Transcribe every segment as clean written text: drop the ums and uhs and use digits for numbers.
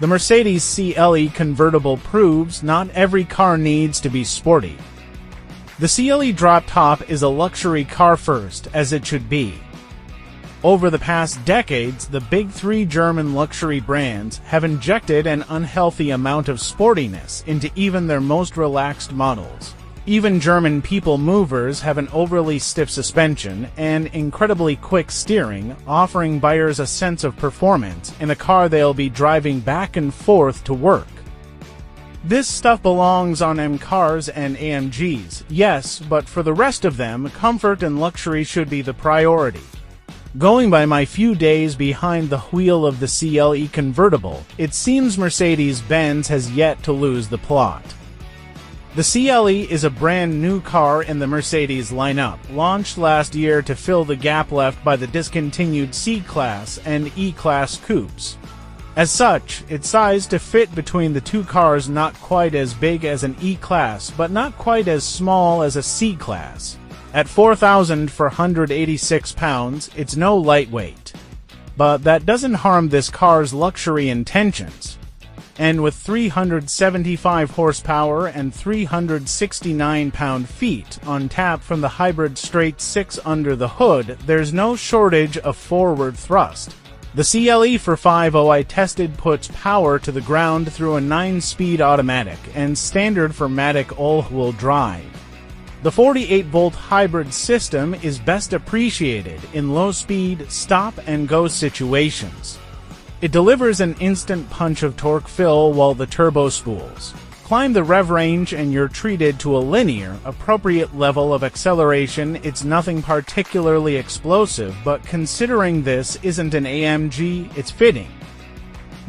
The Mercedes CLE convertible proves not every car needs to be sporty. The CLE Droptop is a luxury car first, as it should be. Over the past decades, the big three German luxury brands have injected an unhealthy amount of sportiness into even their most relaxed models. Even German people movers have an overly stiff suspension and incredibly quick steering, offering buyers a sense of performance in a car they'll be driving back and forth to work. This stuff belongs on M cars and AMGs, yes, but for the rest of them, comfort and luxury should be the priority. Going by my few days behind the wheel of the CLE convertible, it seems Mercedes-Benz has yet to lose the plot. The CLE is a brand new car in the Mercedes lineup, launched last year to fill the gap left by the discontinued C-Class and E-Class coupes. As such, it's sized to fit between the two cars, not quite as big as an E-Class, but not quite as small as a C-Class. At 4,486 pounds, it's no lightweight. But that doesn't harm this car's luxury intentions. And with 375 horsepower and 369 pound-feet on tap from the hybrid straight-six under the hood, there's no shortage of forward thrust. The CLE 450 I tested puts power to the ground through a 9-speed automatic and standard 4MATIC all-wheel drive. The 48-volt hybrid system is best appreciated in low-speed, stop-and-go situations. It delivers an instant punch of torque fill while the turbo spools. Climb the rev range and you're treated to a linear, appropriate level of acceleration. It's nothing particularly explosive, but considering this isn't an AMG, it's fitting.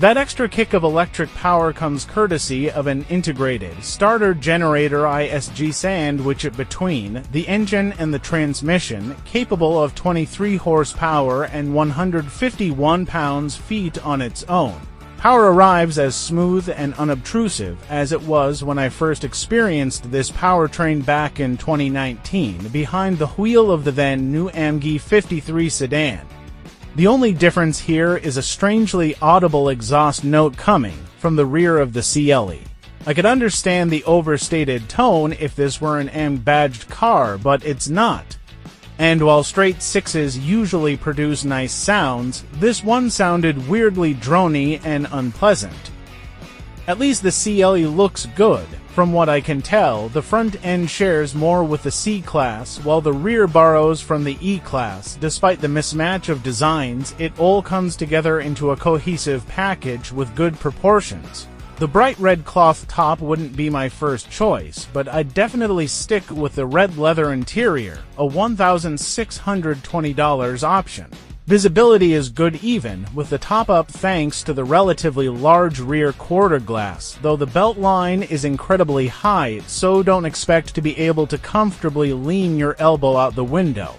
That extra kick of electric power comes courtesy of an integrated starter-generator ISG sandwich between the engine and the transmission, capable of 23 horsepower and 151 pounds-feet on its own. Power arrives as smooth and unobtrusive as it was when I first experienced this powertrain back in 2019 behind the wheel of the then new AMG 53 sedan. The only difference here is a strangely audible exhaust note coming from the rear of the CLE. I could understand the overstated tone if this were an AM-badged car, but it's not. And while straight sixes usually produce nice sounds, this one sounded weirdly drony and unpleasant. At least the CLE looks good. From what I can tell, the front end shares more with the C-Class, while the rear borrows from the E-Class. Despite the mismatch of designs, it all comes together into a cohesive package with good proportions. The bright red cloth top wouldn't be my first choice, but I'd definitely stick with the red leather interior, a $1,620 option. Visibility is good even with the top up thanks to the relatively large rear quarter glass, though the belt line is incredibly high, so don't expect to be able to comfortably lean your elbow out the window.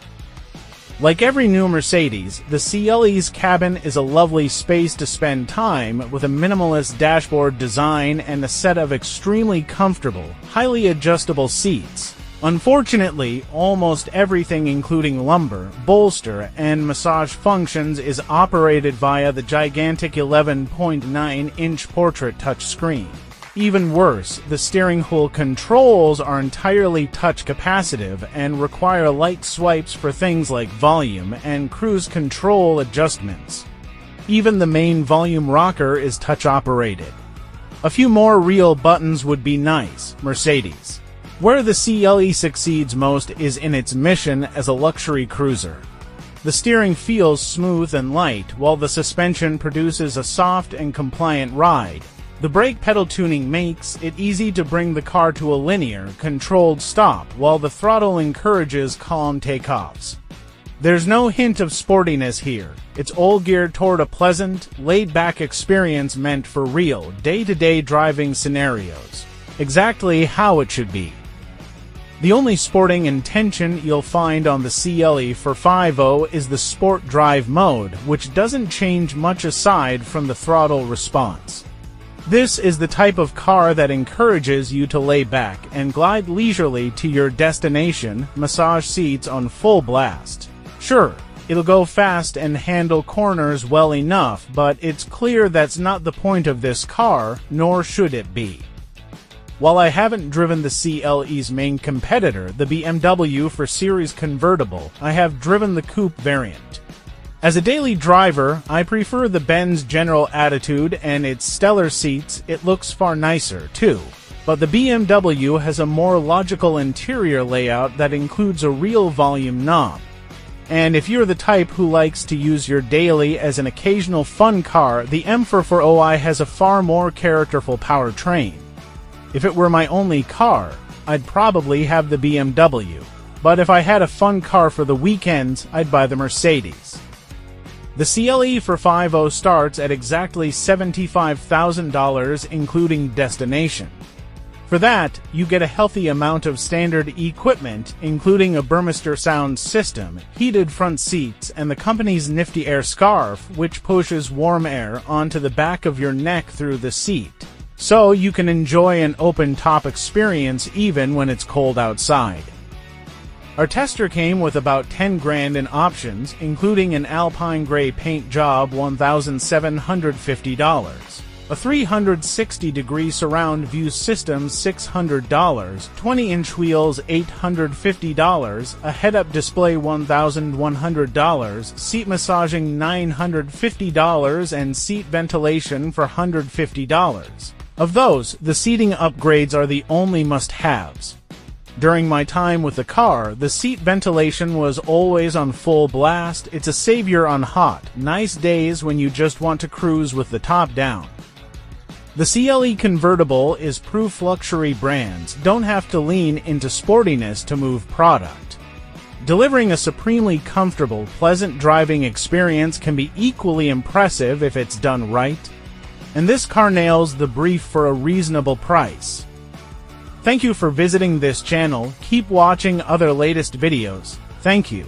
Like every new Mercedes, the CLE's cabin is a lovely space to spend time with a minimalist dashboard design and a set of extremely comfortable, highly adjustable seats. Unfortunately, almost everything including lumbar, bolster, and massage functions is operated via the gigantic 11.9-inch portrait touchscreen. Even worse, the steering wheel controls are entirely touch capacitive and require light swipes for things like volume and cruise control adjustments. Even the main volume rocker is touch operated. A few more real buttons would be nice, Mercedes. Where the CLE succeeds most is in its mission as a luxury cruiser. The steering feels smooth and light, while the suspension produces a soft and compliant ride. The brake pedal tuning makes it easy to bring the car to a linear, controlled stop, while the throttle encourages calm takeoffs. There's no hint of sportiness here. It's all geared toward a pleasant, laid-back experience meant for real, day-to-day driving scenarios. Exactly how it should be. The only sporting intention you'll find on the CLE 450 is the Sport Drive mode, which doesn't change much aside from the throttle response. This is the type of car that encourages you to lay back and glide leisurely to your destination, massage seats on full blast. Sure, It'll go fast and handle corners well enough, but it's clear that's not the point of this car, nor should it be. While I haven't driven the CLE's main competitor, the BMW 4 Series convertible, I have driven the coupe variant. As a daily driver, I prefer the Benz general attitude and its stellar seats. It looks far nicer, too. But the BMW has a more logical interior layout that includes a real volume knob. And if you're the type who likes to use your daily as an occasional fun car, the M440i has a far more characterful powertrain. If it were my only car, I'd probably have the BMW. But if I had a fun car for the weekends, I'd buy the Mercedes. The CLE 450 starts at exactly $75,000, including destination. For that, you get a healthy amount of standard equipment, including a Burmester sound system, heated front seats, and the company's nifty air scarf, which pushes warm air onto the back of your neck through the seat. So you can enjoy an open-top experience even when it's cold outside. Our tester came with about 10 grand in options, including an Alpine Gray paint job $1,750, a 360-degree surround view system $600, 20-inch wheels $850, a head-up display $1,100, seat massaging $950, and seat ventilation for $150. Of those, the seating upgrades are the only must-haves. During my time with the car, the seat ventilation was always on full blast. It's a savior on hot, nice days when you just want to cruise with the top down. The CLE convertible is proof luxury brands don't have to lean into sportiness to move product. Delivering a supremely comfortable, pleasant driving experience can be equally impressive if it's done right. And this car nails the brief for a reasonable price. Thank you for visiting this channel. Keep watching other latest videos. Thank you.